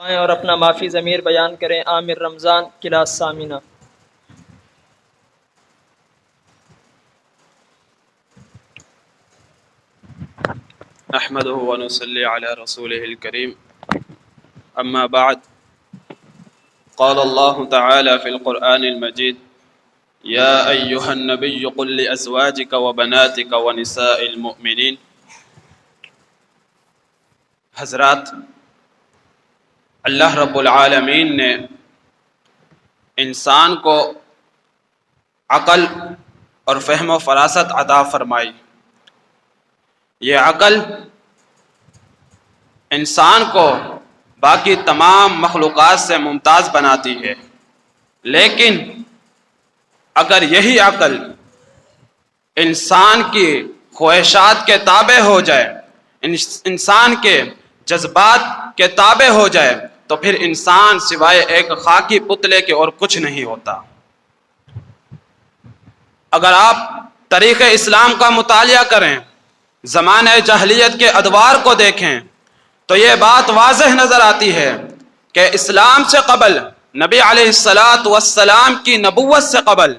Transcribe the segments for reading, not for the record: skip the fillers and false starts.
اور اپنا معافی ضمیر بیان کریں۔ عامر رمضان کلاس سامینہ۔ نحمده ونصلي على رسوله الكريم اما بعد، قال الله تعالى في القرآن المجيد: يا أيها النبي قل لأزواجك وبناتك ونساء المؤمنين۔ حضرات، اللہ رب العالمین نے انسان کو عقل اور فہم و فراست عطا فرمائی۔ یہ عقل انسان کو باقی تمام مخلوقات سے ممتاز بناتی ہے، لیکن اگر یہی عقل انسان کی خواہشات کے تابع ہو جائے، انسان کے جذبات کے تابع ہو جائے، تو پھر انسان سوائے ایک خاکی پتلے کے اور کچھ نہیں ہوتا۔ اگر آپ تاریخ اسلام کا مطالعہ کریں، زمانہ جاہلیت کے ادوار کو دیکھیں، تو یہ بات واضح نظر آتی ہے کہ اسلام سے قبل، نبی علیہ السلام کی نبوت سے قبل،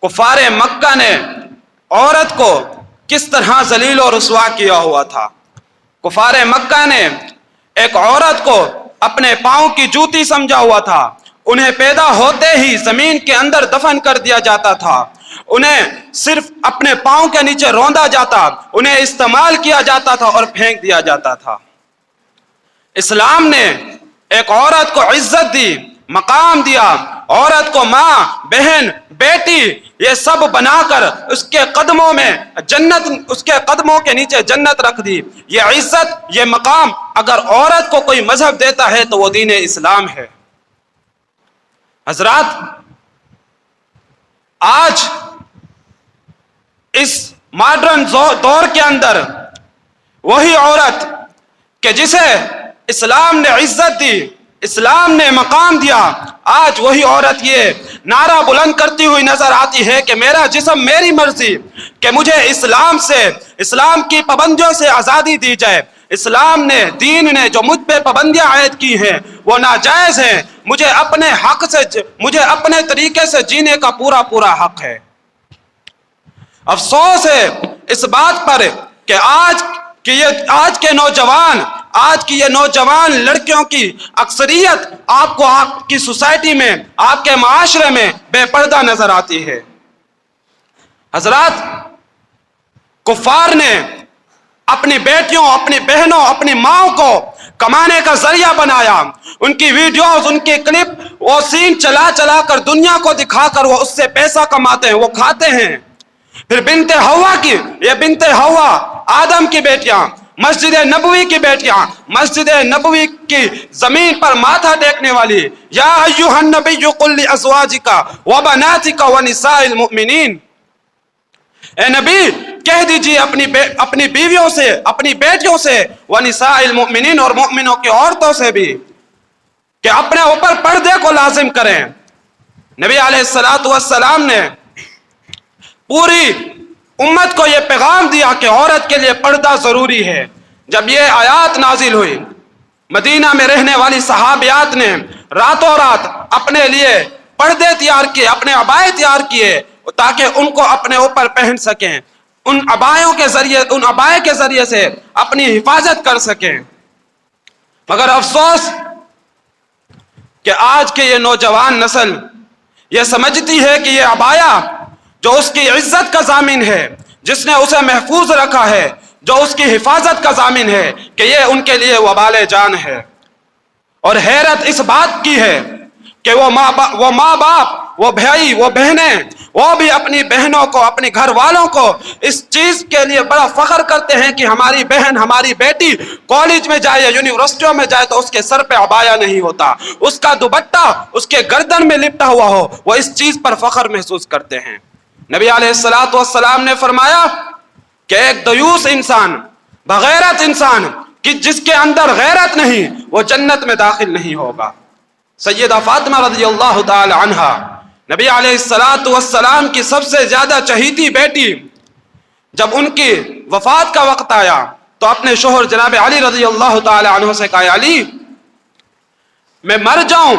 کفار مکہ نے عورت کو کس طرح ذلیل و رسوا کیا ہوا تھا۔ کفار مکہ نے ایک عورت کو اپنے پاؤں کی جوتی سمجھا ہوا تھا، انہیں پیدا ہوتے ہی زمین کے اندر دفن کر دیا جاتا تھا، انہیں صرف اپنے پاؤں کے نیچے روندا جاتا، انہیں استعمال کیا جاتا تھا اور پھینک دیا جاتا تھا۔ اسلام نے ایک عورت کو عزت دی، مقام دیا، عورت کو ماں، بہن، بیٹی یہ سب بنا کر اس کے قدموں میں جنت، اس کے قدموں کے نیچے جنت رکھ دی۔ یہ عزت، یہ مقام اگر عورت کو کوئی مذہب دیتا ہے تو وہ دین اسلام ہے۔ حضرات، آج اس ماڈرن دور کے اندر وہی عورت کہ جسے اسلام نے عزت دی، اسلام نے مقام دیا، آج وہی عورت یہ نعرہ بلند کرتی ہوئی نظر آتی ہے کہ میرا جسم میری مرضی، کہ مجھے اسلام سے، اسلام کی پابندیوں سے آزادی دی جائے۔ اسلام نے، دین نے جو مجھ پہ پابندیاں عائد کی ہیں وہ ناجائز ہیں، مجھے اپنے حق سے، مجھے اپنے طریقے سے جینے کا پورا حق ہے۔ افسوس ہے اس بات پر کہ آج کے نوجوان، آج کی یہ نوجوان لڑکیوں کی اکثریت آپ کو آپ کی سوسائٹی میں، آپ کے معاشرے میں بے پردہ نظر آتی ہے۔ حضرات، کفار نے اپنی بیٹیوں، اپنی بہنوں، اپنی ماں کو کمانے کا ذریعہ بنایا۔ ان کی ویڈیوز، ان کی کلپ، وہ سین چلا کر دنیا کو دکھا کر وہ اس سے پیسہ کماتے ہیں، وہ کھاتے ہیں۔ پھر بنت حوا کی، یہ بنت حوا آدم کی بیٹیاں، مسجد نبوی کی بیٹیاں، مسجد نبوی کی زمین پر ماتھا ٹیکنے والی، یا ایھا النبی قل لازواجک وبناتک ونساء المؤمنین، اے نبی کہہ دیجیے اپنی بیویوں سے، اپنی بیٹیوں سے، ونساء المؤمنین اور مؤمنوں کی عورتوں سے بھی، کہ اپنے اوپر پردے کو لازم کریں۔ نبی علیہ السلام نے پوری امت کو یہ پیغام دیا کہ عورت کے لیے پردہ ضروری ہے۔ جب یہ آیات نازل ہوئی، مدینہ میں رہنے والی صحابیات نے راتوں رات اپنے لیے پردے تیار کیے، اپنے عبائے تیار کیے تاکہ ان کو اپنے اوپر پہن سکیں، ان عبائے کے ذریعے سے اپنی حفاظت کر سکیں۔ مگر افسوس کہ آج کے یہ نوجوان نسل یہ سمجھتی ہے کہ یہ عبایا جو اس کی عزت کا ضامن ہے، جس نے اسے محفوظ رکھا ہے، جو اس کی حفاظت کا ضامن ہے، کہ یہ ان کے لیے وبال جان ہے۔ اور حیرت اس بات کی ہے کہ وہ ماں باپ، وہ بھائی، وہ بہنیں، وہ بھی اپنی بہنوں کو، اپنے گھر والوں کو اس چیز کے لیے بڑا فخر کرتے ہیں کہ ہماری بہن، ہماری بیٹی کالج میں جائے یا یونیورسٹیوں میں جائے تو اس کے سر پہ عبایا نہیں ہوتا، اس کا دوپٹہ اس کے گردن میں لپٹا ہوا ہو، وہ اس چیز پر فخر محسوس کرتے ہیں۔ نبی علیہ السلام نے فرمایا کہ ایک دیوس انسان، بغیرت انسان، کہ جس کے اندر غیرت نہیں، وہ جنت میں داخل نہیں ہوگا۔ سیدہ فاطمہ رضی اللہ تعالی عنہا، نبی علیہ السلام کی سب سے زیادہ چہیتی بیٹی، جب ان کی وفات کا وقت آیا تو اپنے شوہر جناب علی رضی اللہ تعالی عنہ سے کہا، علی میں مر جاؤں،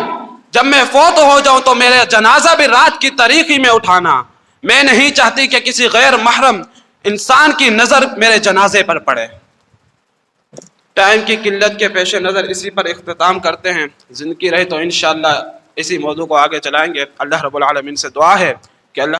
جب میں فوت ہو جاؤں تو میرے جنازہ بھی رات کی تاریکی میں اٹھانا. میں نہیں چاہتی کہ کسی غیر محرم انسان کی نظر میرے جنازے پر پڑے. ٹائم کی قلت کے پیش نظر اسی پر اختتام کرتے ہیں. زندگی رہی تو انشاءاللہ اسی موضوع کو آگے چلائیں گے. اللہ رب العالمین سے دعا ہے